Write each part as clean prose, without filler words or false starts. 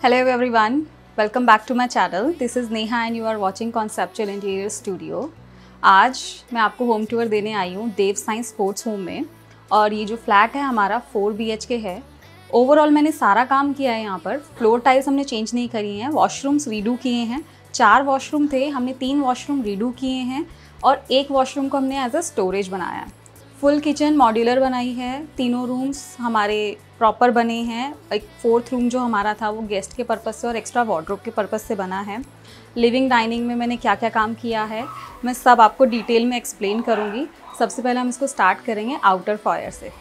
Hello everyone, welcome back to my channel. This is Neha and you are watching Conceptual Interior Studio. आज मैं आपको home tour देने आई हूँ देव science sports home में और ये जो फ्लैट है हमारा 4 BHK है। ओवरऑल मैंने सारा काम किया है यहाँ पर। फ्लोर टाइल्स हमने चेंज नहीं करी हैं, वॉशरूम्स रीडू किए हैं। 4 वॉशरूम थे, हमने 3 वॉशरूम रीडू किए हैं और 1 वॉशरूम को हमने एज अ स्टोरेज बनाया है। फुल किचन मॉड्यूलर बनाई है, तीनों रूम्स हमारे प्रॉपर बने हैं। एक 4th रूम जो हमारा था वो गेस्ट के पर्पज़ से और एक्स्ट्रा वार्डरोब के पर्पज़ से बना है। लिविंग डाइनिंग में मैंने क्या क्या काम किया है मैं सब आपको डिटेल में एक्सप्लेन करूँगी। सबसे पहले हम इसको स्टार्ट करेंगे आउटर फॉयर से।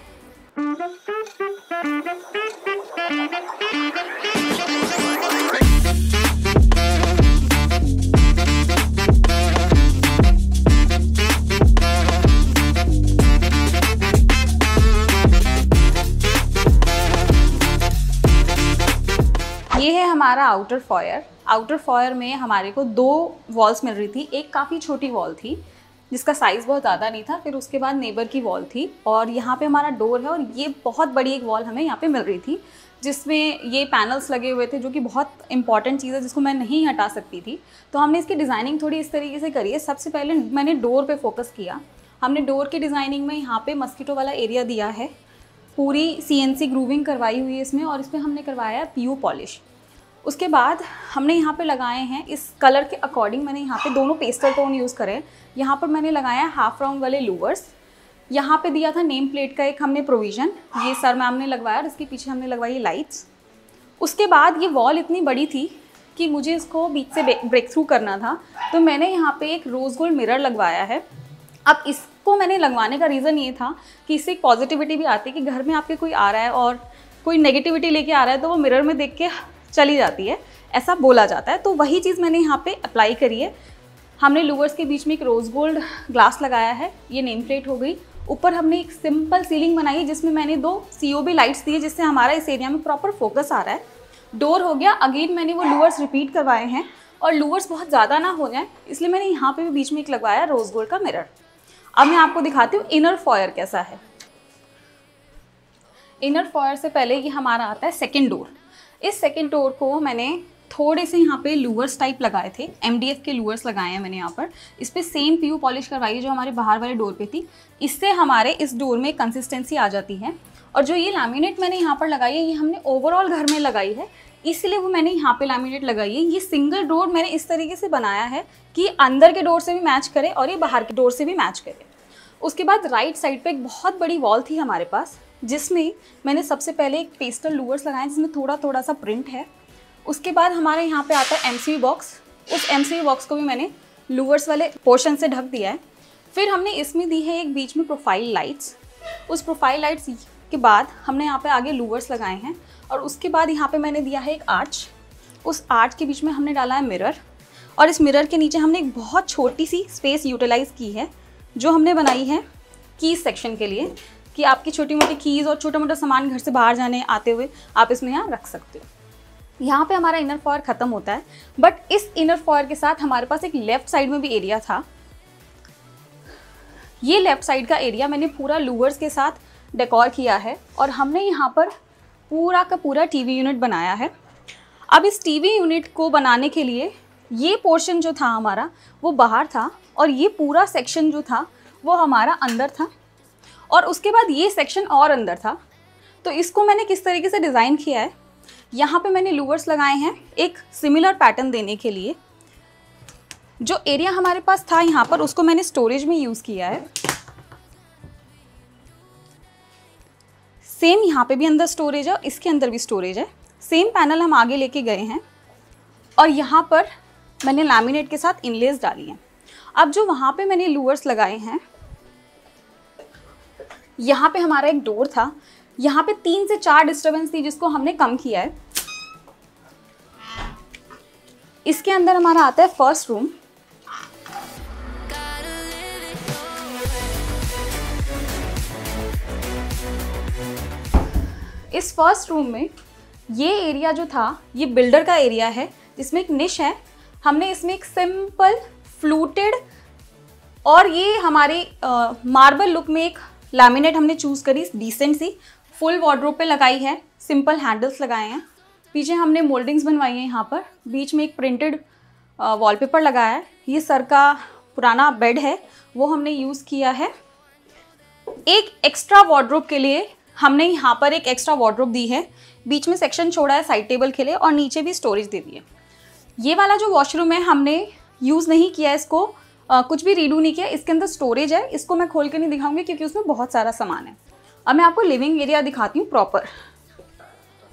ये है हमारा आउटर फॉयर। आउटर फॉयर में हमारे को 2 वॉल्स मिल रही थी। एक काफ़ी छोटी वॉल थी जिसका साइज़ बहुत ज़्यादा नहीं था, फिर उसके बाद नेबर की वॉल थी और यहाँ पे हमारा डोर है और ये बहुत बड़ी एक वॉल हमें यहाँ पे मिल रही थी जिसमें ये पैनल्स लगे हुए थे जो कि बहुत इंपॉर्टेंट चीज़ है जिसको मैं नहीं हटा सकती थी। तो हमने इसकी डिज़ाइनिंग थोड़ी इस तरीके से करी है। सबसे पहले मैंने डोर पर फोकस किया। हमने डोर की डिज़ाइनिंग में यहाँ पर मस्कीटो वाला एरिया दिया है, पूरी CNC ग्रूविंग करवाई हुई है इसमें और इसमें हमने करवाया है PU पॉलिश। उसके बाद हमने यहाँ पे लगाए हैं इस कलर के अकॉर्डिंग, मैंने यहाँ पे दोनों पेस्टल टोन यूज़ करे। यहाँ पर मैंने लगाया है हाफ राउंड वाले लूवर्स। यहाँ पे दिया था नेम प्लेट का एक हमने प्रोविज़न, ये सर मैम ने लगवाया और इसके पीछे हमने लगवाई लाइट्स। उसके बाद ये वॉल इतनी बड़ी थी कि मुझे इसको बीच से ब्रेक थ्रू करना था, तो मैंने यहाँ पर एक रोज़ गोल्ड मिरर लगवाया है। अब इसको मैंने लगवाने का रीज़न ये था कि इससे एक पॉजिटिविटी भी आती है कि घर में आपके कोई आ रहा है और कोई नेगेटिविटी लेके आ रहा है तो वो मिरर में देख के चली जाती है, ऐसा बोला जाता है। तो वही चीज़ मैंने यहाँ पे अप्लाई करी है। हमने लूवर्स के बीच में एक रोज़ गोल्ड ग्लास लगाया है, ये नेम प्लेट हो गई। ऊपर हमने एक सिंपल सीलिंग बनाई है जिसमें मैंने 2 COB लाइट्स दी है जिससे हमारा इस एरिया में प्रॉपर फोकस आ रहा है। डोर हो गया, अगेन मैंने वो लूवर्स रिपीट करवाए हैं और लूवर्स बहुत ज़्यादा ना हो जाए इसलिए मैंने यहाँ पर भी बीच में एक लगवाया रोज़ गोल्ड का मिरर। अब मैं आपको दिखाती हूँ इनर फॉयर कैसा है। इनर फॉयर से पहले ये हमारा आता है सेकेंड डोर। इस सेकेंड डोर को मैंने थोड़े से यहाँ पे लूवर्स टाइप लगाए थे, MDF के लूवर्स लगाए हैं मैंने यहाँ पर। इस पर सेम PU पॉलिश करवाई है जो हमारे बाहर वाले डोर पे थी। इससे हमारे इस डोर में कंसिस्टेंसी आ जाती है। और जो ये लैमिनेट मैंने यहाँ पर लगाई है ये हमने ओवरऑल घर में लगाई है, इसलिए वो मैंने यहाँ पे लैमिनेट लगाई है। ये सिंगल डोर मैंने इस तरीके से बनाया है कि अंदर के डोर से भी मैच करे और ये बाहर के डोर से भी मैच करे। उसके बाद राइट साइड पे एक बहुत बड़ी वॉल थी हमारे पास जिसमें मैंने सबसे पहले एक पेस्टल लूवर्स लगाए जिसमें थोड़ा थोड़ा सा प्रिंट है। उसके बाद हमारे यहाँ पे आता है MCV बॉक्स। उस MCV बॉक्स को भी मैंने लूवर्स वाले पोर्शन से ढक दिया है। फिर हमने इसमें दी है एक बीच में प्रोफाइल लाइट्स। उस प्रोफाइल लाइट्स के बाद हमने यहाँ पे आगे लूवर्स लगाए हैं और उसके बाद यहाँ पे मैंने दिया है एक आर्च। उस आर्च के बीच में हमने डाला है मिरर और इस मिरर के नीचे हमने एक बहुत छोटी सी स्पेस यूटिलाइज़ की है जो हमने बनाई है कीज सेक्शन के लिए, कि आपकी छोटी मोटी कीज़ और छोटा मोटा सामान घर से बाहर जाने आते हुए आप इसमें यहाँ रख सकते हो। यहाँ पे हमारा इनर फॉयर ख़त्म होता है, बट इस इनर फॉयर के साथ हमारे पास एक लेफ़्ट साइड में भी एरिया था। ये लेफ़्ट साइड का एरिया मैंने पूरा लूवर्स के साथ डेकोर किया है और हमने यहाँ पर पूरा का पूरा TV यूनिट बनाया है। अब इस TV यूनिट को बनाने के लिए ये पोर्शन जो था हमारा वो बाहर था और ये पूरा सेक्शन जो था वो हमारा अंदर था और उसके बाद ये सेक्शन और अंदर था। तो इसको मैंने किस तरीके से डिज़ाइन किया है, यहाँ पे मैंने लूवर्स लगाए हैं एक सिमिलर पैटर्न देने के लिए। जो एरिया हमारे पास था यहाँ पर उसको मैंने स्टोरेज में यूज़ किया है। सेम यहाँ पे भी अंदर स्टोरेज है, इसके अंदर भी स्टोरेज है। सेम पैनल हम आगे लेके गए हैं और यहाँ पर मैंने लैमिनेट के साथ इनलेस डाली हैं। अब जो वहाँ पे मैंने लूवर्स लगाए हैं, यहाँ पे हमारा एक डोर था, यहाँ पे 3 से 4 डिस्टर्बेंस थी जिसको हमने कम किया है। इसके अंदर हमारा आता है फर्स्ट रूम। इस फर्स्ट रूम में ये एरिया जो था ये बिल्डर का एरिया है जिसमें एक निश है। हमने इसमें एक सिंपल फ्लूटेड और ये हमारे मार्बल लुक में एक लैमिनेट हमने चूज़ करी डिसेंट सी, फुल वार्डरोब पे लगाई है, सिंपल हैंडल्स लगाए हैं। पीछे हमने मोल्डिंग्स बनवाई हैं यहाँ पर, बीच में एक प्रिंटेड वॉलपेपर लगाया है। ये सर का पुराना बेड है, वो हमने यूज़ किया है। एक एक्स्ट्रा वार्डरोब के लिए हमने यहाँ पर एक एक्स्ट्रा वार्डरोब दी है, बीच में सेक्शन छोड़ा है साइड टेबल के लिए और नीचे भी स्टोरेज दे दी है। ये वाला जो वॉशरूम है हमने यूज़ नहीं किया, इसको कुछ भी रीडू नहीं किया। इसके अंदर स्टोरेज है, इसको मैं खोल के नहीं दिखाऊंगी क्योंकि उसमें बहुत सारा सामान है। अब मैं आपको लिविंग एरिया दिखाती हूँ प्रॉपर।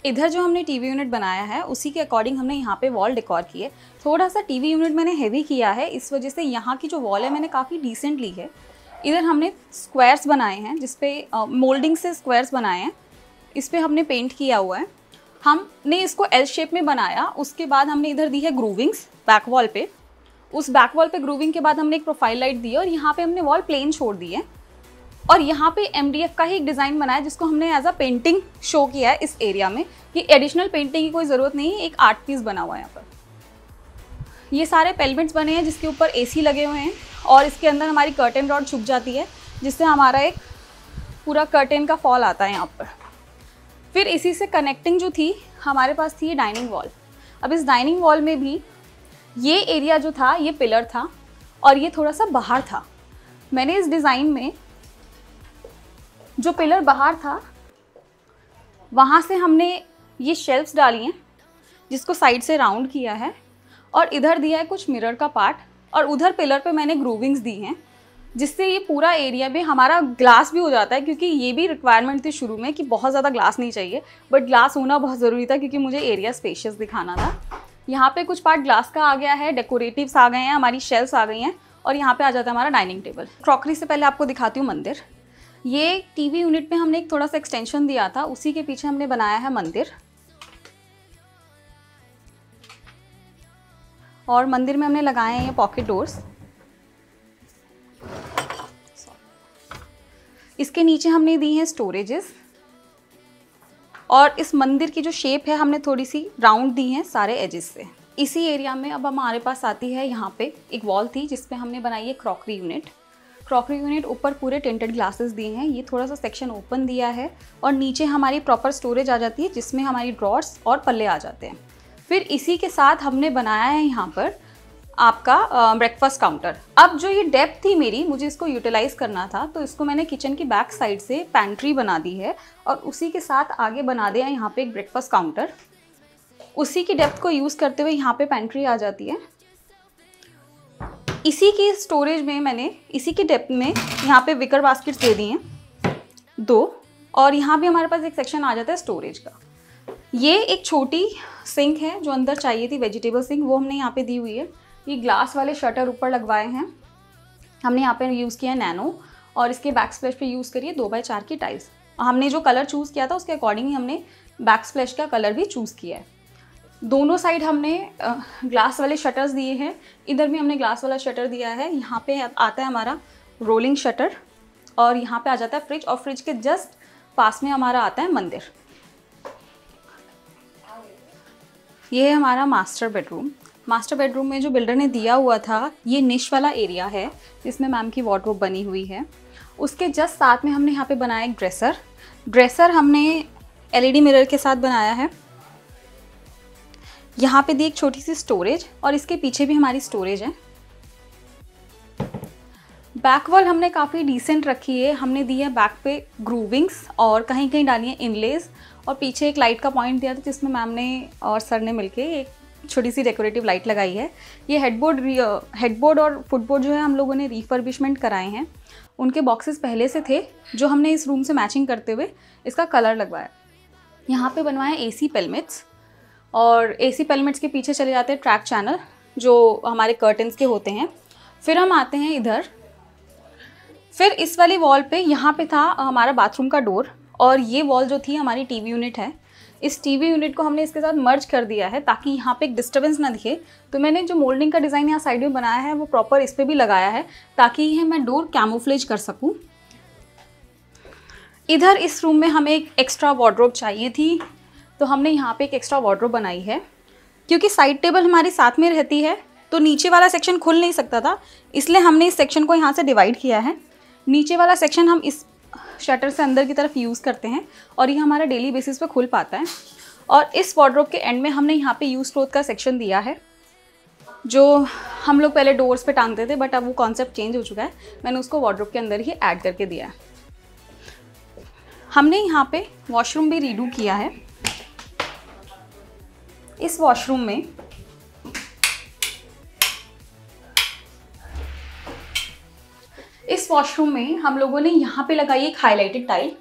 इधर जो हमने टीवी यूनिट बनाया है उसी के अकॉर्डिंग हमने यहाँ पे वॉल डेकोर की है। थोड़ा सा टीवी यूनिट मैंने हैवी किया है, इस वजह से यहाँ की जो वॉल है मैंने काफ़ी डिसेंट ली है। इधर हमने स्क्वायर्स बनाए हैं, जिसपे मोल्डिंग से स्क्वायर्स बनाए हैं, इस पर हमने पेंट किया हुआ है। हमने इसको एल शेप में बनाया, उसके बाद हमने इधर दी है ग्रूविंग्स बैक वॉल पे। उस बैक वॉल पे ग्रूविंग के बाद हमने एक प्रोफाइल लाइट दी है और यहाँ पे हमने वॉल प्लेन छोड़ दी है। और यहाँ पे MDF का ही एक डिज़ाइन बनाया जिसको हमने एज अ पेंटिंग शो किया है इस एरिया में, कि एडिशनल पेंटिंग की कोई ज़रूरत नहीं है, एक आर्ट पीस बना हुआ है यहाँ पर। ये सारे पेलमेंट्स बने हैं जिसके ऊपर AC लगे हुए हैं और इसके अंदर हमारी कर्टेन रॉड छुप जाती है, जिससे हमारा एक पूरा कर्टेन का फॉल आता है यहाँ पर। फिर इसी से कनेक्टिंग जो थी हमारे पास थी ये डाइनिंग वॉल। अब इस डाइनिंग वॉल में भी ये एरिया जो था ये पिलर था और ये थोड़ा सा बाहर था। मैंने इस डिज़ाइन में जो पिलर बाहर था वहाँ से हमने ये शेल्फ्स डाली हैं जिसको साइड से राउंड किया है और इधर दिया है कुछ मिरर का पार्ट और उधर पिलर पे मैंने ग्रूविंग्स दी हैं, जिससे ये पूरा एरिया में हमारा ग्लास भी हो जाता है, क्योंकि ये भी रिक्वायरमेंट थी शुरू में कि बहुत ज़्यादा ग्लास नहीं चाहिए, बट ग्लास होना बहुत ज़रूरी था क्योंकि मुझे एरिया स्पेशियस दिखाना था। यहाँ पे कुछ पार्ट ग्लास का आ गया है, डेकोरेटिव्स आ गए हैं, हमारी शेल्फ्स आ गई हैं और यहाँ पे आ जाता है हमारा डाइनिंग टेबल। क्रॉकरी से पहले आपको दिखाती हूँ मंदिर। ये टीवी यूनिट में हमने एक थोड़ा सा एक्सटेंशन दिया था, उसी के पीछे हमने बनाया है मंदिर। और मंदिर में हमने लगाए हैं ये पॉकेट डोर्स। इसके नीचे हमने दी हैं स्टोरेजेस और इस मंदिर की जो शेप है हमने थोड़ी सी राउंड दी है सारे एजेस से। इसी एरिया में अब हमारे पास आती है, यहाँ पे एक वॉल थी जिस पे हमने बनाई है क्रॉकरी यूनिट। क्रॉकरी यूनिट ऊपर पूरे टिंटेड ग्लासेस दिए हैं, ये थोड़ा सा सेक्शन ओपन दिया है और नीचे हमारी प्रॉपर स्टोरेज आ जाती है जिसमें हमारी ड्रॉर्स और पल्ले आ जाते हैं। फिर इसी के साथ हमने बनाया है यहाँ पर आपका ब्रेकफास्ट काउंटर। अब जो ये डेप्थ थी मेरी, मुझे इसको यूटिलाइज़ करना था, तो इसको मैंने किचन की बैक साइड से पैंट्री बना दी है और उसी के साथ आगे बना दिया यहाँ पे एक ब्रेकफास्ट काउंटर। उसी की डेप्थ को यूज़ करते हुए यहाँ पे पैंट्री आ जाती है। इसी की स्टोरेज में मैंने इसी की डेप्थ में यहाँ पे विकर बास्केट्स दे दी हैं 2 और यहाँ भी हमारे पास एक सेक्शन आ जाता है स्टोरेज का। ये एक छोटी सिंक है जो अंदर चाहिए थी, वेजिटेबल सिंक, वो हमने यहाँ पे दी हुई है। ये ग्लास वाले शटर ऊपर लगवाए हैं हमने, यहाँ पे यूज़ किया है नैनो और इसके बैक स्प्लैश पे यूज़ करिए 2x4 की टाइल्स। हमने जो कलर चूज़ किया था उसके अकॉर्डिंग ही हमने बैक स्प्लैश का कलर भी चूज़ किया है। दोनों साइड हमने ग्लास वाले शटर्स दिए हैं, इधर भी हमने ग्लास वाला शटर दिया है। यहाँ पे आता है हमारा रोलिंग शटर और यहाँ पे आ जाता है फ्रिज और फ्रिज के जस्ट पास में हमारा आता है मंदिर। ये है हमारा मास्टर बेडरूम। मास्टर बेडरूम में जो बिल्डर ने दिया हुआ था ये निश वाला एरिया है जिसमें मैम की वार्डरोब बनी हुई है। उसके जस्ट साथ में हमने यहाँ पे बनाया एक ड्रेसर हमने LED मिरर के साथ बनाया है। यहाँ पे दी एक छोटी सी स्टोरेज और इसके पीछे भी हमारी स्टोरेज है। बैक वॉल हमने काफ़ी डिसेंट रखी है, हमने दी है बैक पे ग्रूविंग्स और कहीं कहीं डाली है इनलेस और पीछे एक लाइट का पॉइंट दिया था जिसमें मैम ने और सर ने मिलके एक छोटी सी डेकोरेटिव लाइट लगाई है। ये हेडबोर्ड और फुटबोर्ड जो है हम लोगों ने रिफर्बिशमेंट कराए हैं। उनके बॉक्सेस पहले से थे जो हमने इस रूम से मैचिंग करते हुए इसका कलर लगवाया। यहाँ पे बनवाया AC पेलमेट्स और AC पेलमेट्स के पीछे चले जाते हैं ट्रैक चैनल जो हमारे कर्टन्स के होते हैं। फिर हम आते हैं इधर, फिर इस वाली वॉल पे यहाँ पे था हमारा बाथरूम का डोर और ये वॉल जो थी हमारी टीवी यूनिट है। इस टीवी यूनिट को हमने इसके साथ मर्ज कर दिया है ताकि यहाँ पे एक डिस्टर्बेंस ना दिखे, तो मैंने जो मोल्डिंग का डिज़ाइन यहाँ साइड में बनाया है वो प्रॉपर इस पर भी लगाया है ताकि यह मैं डोर कैमोफ्लेज कर सकूँ। इधर इस रूम में हमें एक एक्स्ट्रा वार्डरोब चाहिए थी तो हमने यहाँ पे एक एक्स्ट्रा वार्डरोब बनाई है। क्योंकि साइड टेबल हमारी साथ में रहती है तो नीचे वाला सेक्शन खुल नहीं सकता था, इसलिए हमने इस सेक्शन को यहाँ से डिवाइड किया है। नीचे वाला सेक्शन हम इस शटर से अंदर की तरफ यूज़ करते हैं और ये हमारा डेली बेसिस पे खुल पाता है। और इस वार्डरोब के एंड में हमने यहाँ पे यूज क्लोथ का सेक्शन दिया है, जो हम लोग पहले डोर्स पे टांगते थे, बट अब वो कॉन्सेप्ट चेंज हो चुका है। मैंने उसको वार्डरोब के अंदर ही ऐड करके दिया है। हमने यहाँ पे वॉशरूम भी रीडू किया है। इस वॉशरूम में हम लोगों ने यहाँ पे लगाई एक हाईलाइटेड टाइल,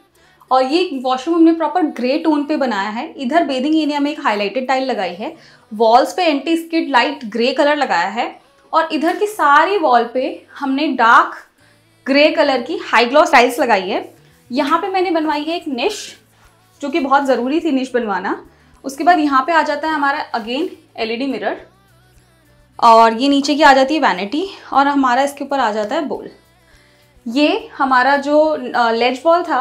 और ये वॉशरूम हमने प्रॉपर ग्रे टोन पे बनाया है। इधर बेदिंग एरिया में एक हाईलाइटेड टाइल लगाई है, वॉल्स पे anti skid light grey colour लगाया है, और इधर की सारी वॉल पे हमने डार्क ग्रे कलर की हाई ग्लॉस टाइल्स लगाई है। यहाँ पे मैंने बनवाई है एक निश, जो कि बहुत ज़रूरी थी निश बनवाना। उसके बाद यहाँ पे आ जाता है हमारा अगेन एलईडी मिरर, और ये नीचे की आ जाती है वैनिटी, और हमारा इसके ऊपर आ जाता है बोल। ये हमारा जो लेज वॉल था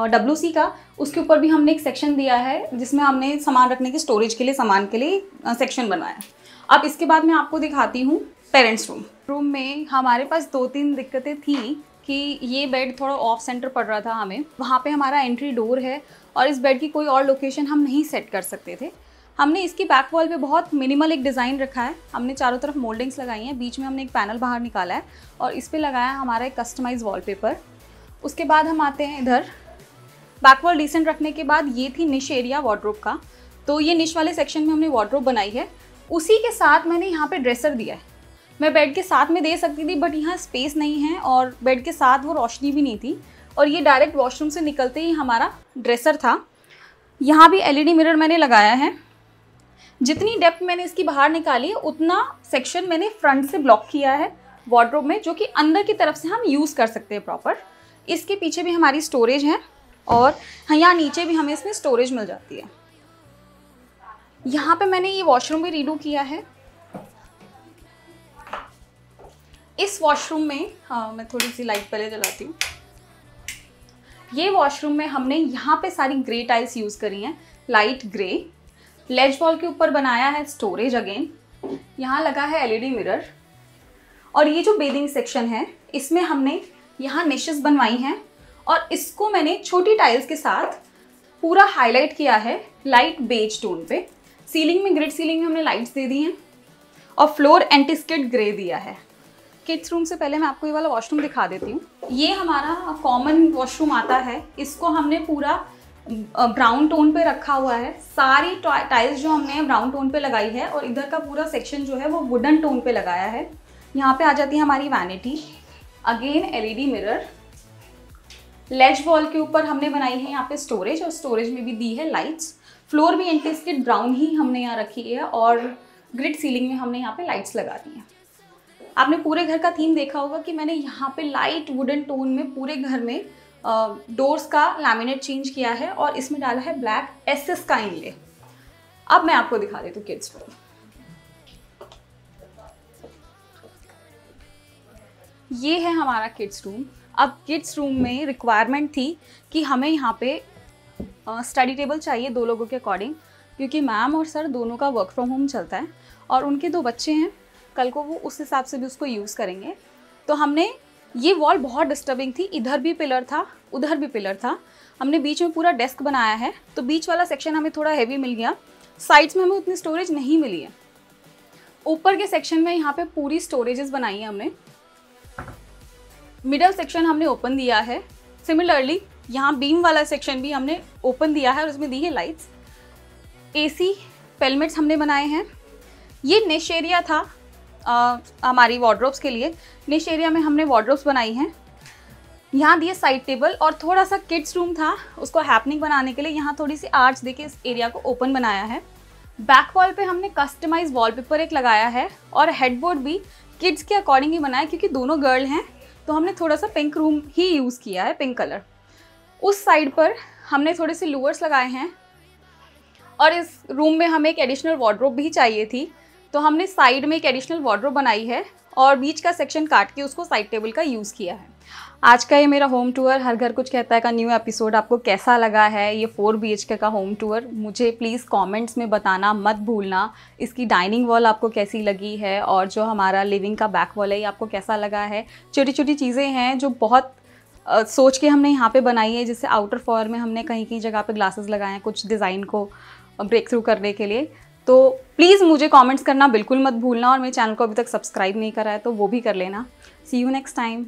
WC का, उसके ऊपर भी हमने एक सेक्शन दिया है, जिसमें हमने सामान रखने की स्टोरेज के लिए सामान के लिए सेक्शन बनवाया। अब इसके बाद मैं आपको दिखाती हूँ पेरेंट्स रूम में हमारे पास 2-3 दिक्कतें थी कि ये बेड थोड़ा ऑफ सेंटर पड़ रहा था हमें। वहाँ पे हमारा एंट्री डोर है, और इस बेड की कोई और लोकेशन हम नहीं सेट कर सकते थे। हमने इसकी बैक वॉल पे बहुत मिनिमल एक डिज़ाइन रखा है। हमने चारों तरफ मोल्डिंग्स लगाई हैं, बीच में हमने एक पैनल बाहर निकाला है, और इस पे लगाया हमारा एक कस्टमाइज वॉलपेपर। उसके बाद हम आते हैं इधर। बैक वॉल डिसेंट रखने के बाद ये थी निश एरिया वार्डरोब का, तो ये निश वाले सेक्शन में हमने वार्डरोब बनाई है। उसी के साथ मैंने यहाँ पे ड्रेसर दिया है। मैं बेड के साथ में दे सकती थी, बट यहाँ स्पेस नहीं है, और बेड के साथ वो रोशनी भी नहीं थी, और ये डायरेक्ट वॉशरूम से निकलते ही हमारा ड्रेसर था। यहाँ भी LED मिरर मैंने लगाया है। जितनी डेप्थ मैंने इसकी बाहर निकाली है, उतना सेक्शन मैंने फ्रंट से ब्लॉक किया है वार्डरोब में, जो कि अंदर की तरफ से हम यूज़ कर सकते हैं प्रॉपर। इसके पीछे भी हमारी स्टोरेज है, और यहाँ नीचे भी हमें इसमें स्टोरेज मिल जाती है। यहाँ पे मैंने ये वॉशरूम भी रीडू किया है। इस वॉशरूम में मैं थोड़ी सी लाइट पहले जलाती हूँ। ये वॉशरूम में हमने यहाँ पे सारी ग्रे टाइल्स यूज़ करी हैं, लाइट ग्रे। लेज वॉल के ऊपर बनाया है स्टोरेज अगेन, यहाँ लगा है LED मिरर, और ये जो बेदिंग सेक्शन है, इसमें हमने यहाँ निशेस बनवाई हैं, और इसको मैंने छोटी टाइल्स के साथ पूरा हाईलाइट किया है लाइट बेज टोन पे। सीलिंग में, ग्रिड सीलिंग में हमने लाइट्स दे दी हैं, और फ्लोर एंटी स्किड ग्रे दिया है। किड्स रूम से पहले मैं आपको ये वाला वॉशरूम दिखा देती हूँ। ये हमारा कॉमन वॉशरूम आता है, इसको हमने पूरा ब्राउन टोन पे रखा हुआ है। सारी टाइल्स जो हमने ब्राउन टोन पे लगाई है, और इधर का पूरा सेक्शन जो है वो वुडन टोन पे लगाया है। यहाँ पे आ जाती है हमारी वैनिटी, अगेन LED मिरर। लेज वॉल के ऊपर हमने बनाई है यहाँ पे स्टोरेज, और स्टोरेज में भी दी है लाइट्स। फ्लोर भी एंटी स्किड ब्राउन ही हमने यहाँ रखी है, और ग्रिड सीलिंग में हमने यहाँ पे लाइट्स लगा दी हैं। आपने पूरे घर का थीम देखा होगा कि मैंने यहाँ पे लाइट वुडन टोन में पूरे घर में डोर्स का लैमिनेट चेंज किया है, और इसमें डाला है ब्लैक SS का इनले। अब मैं आपको दिखा देती हूँ किड्स रूम। ये है हमारा किड्स रूम। अब किड्स रूम में रिक्वायरमेंट थी कि हमें यहाँ पे स्टडी टेबल चाहिए 2 लोगों के अकॉर्डिंग, क्योंकि मैम और सर दोनों का वर्क फ्रॉम होम चलता है, और उनके 2 बच्चे हैं, कल को वो उस हिसाब से भी उसको यूज़ करेंगे। तो हमने, ये वॉल बहुत डिस्टर्बिंग थी, इधर भी पिलर था, उधर भी पिलर था। हमने बीच में पूरा डेस्क बनाया है, तो बीच वाला सेक्शन हमें थोड़ा हैवी मिल गया। साइड्स में हमें उतनी स्टोरेज नहीं मिली है। ऊपर के सेक्शन में यहाँ पे पूरी स्टोरेजेस बनाई है हमने। मिडल सेक्शन हमने ओपन दिया है। सिमिलरली यहाँ बीम वाला सेक्शन भी हमने ओपन दिया है, और उसमें दी है लाइट्स। AC पेलमेट्स हमने बनाए हैं। ये निश एरिया था हमारी वार्डरोब्स के लिए। निश एरिया में हमने वार्डरोब्स बनाई हैं। यहाँ दिए साइड टेबल, और थोड़ा सा किड्स रूम था, उसको हैपनिंग बनाने के लिए यहाँ थोड़ी सी आर्च देके इस एरिया को ओपन बनाया है। बैक वॉल पे हमने कस्टमाइज वॉलपेपर एक लगाया है, और हेडबोर्ड भी किड्स के अकॉर्डिंग ही बनाया, क्योंकि दोनों गर्ल हैं, तो हमने थोड़ा सा पिंक रूम ही यूज़ किया है, पिंक कलर। उस साइड पर हमने थोड़े से लूवर्स लगाए हैं, और इस रूम में हमें एक एडिशनल वार्डरोब भी चाहिए थी, तो हमने साइड में एक एडिशनल वार्डरोब बनाई है, और बीच का सेक्शन काट के उसको साइड टेबल का यूज़ किया है। आज का ये मेरा होम टूर हर घर कुछ कहता है का न्यू एपिसोड आपको कैसा लगा है, ये 4 BHK का होम टूर, मुझे प्लीज़ कमेंट्स में बताना मत भूलना। इसकी डाइनिंग वॉल आपको कैसी लगी है, और जो हमारा लिविंग का बैक वॉल है ये आपको कैसा लगा है। छोटी छोटी चीज़ें हैं जो बहुत सोच के हमने यहाँ पे बनाई है, जिससे आउटर फॉयर में हमने कहीं कहीं जगह पे ग्लासेस लगाए हैं कुछ डिज़ाइन को ब्रेक थ्रू करने के लिए। तो प्लीज़ मुझे कमेंट्स करना बिल्कुल मत भूलना, और मेरे चैनल को अभी तक सब्सक्राइब नहीं करा है तो वो भी कर लेना। सी यू नेक्स्ट टाइम।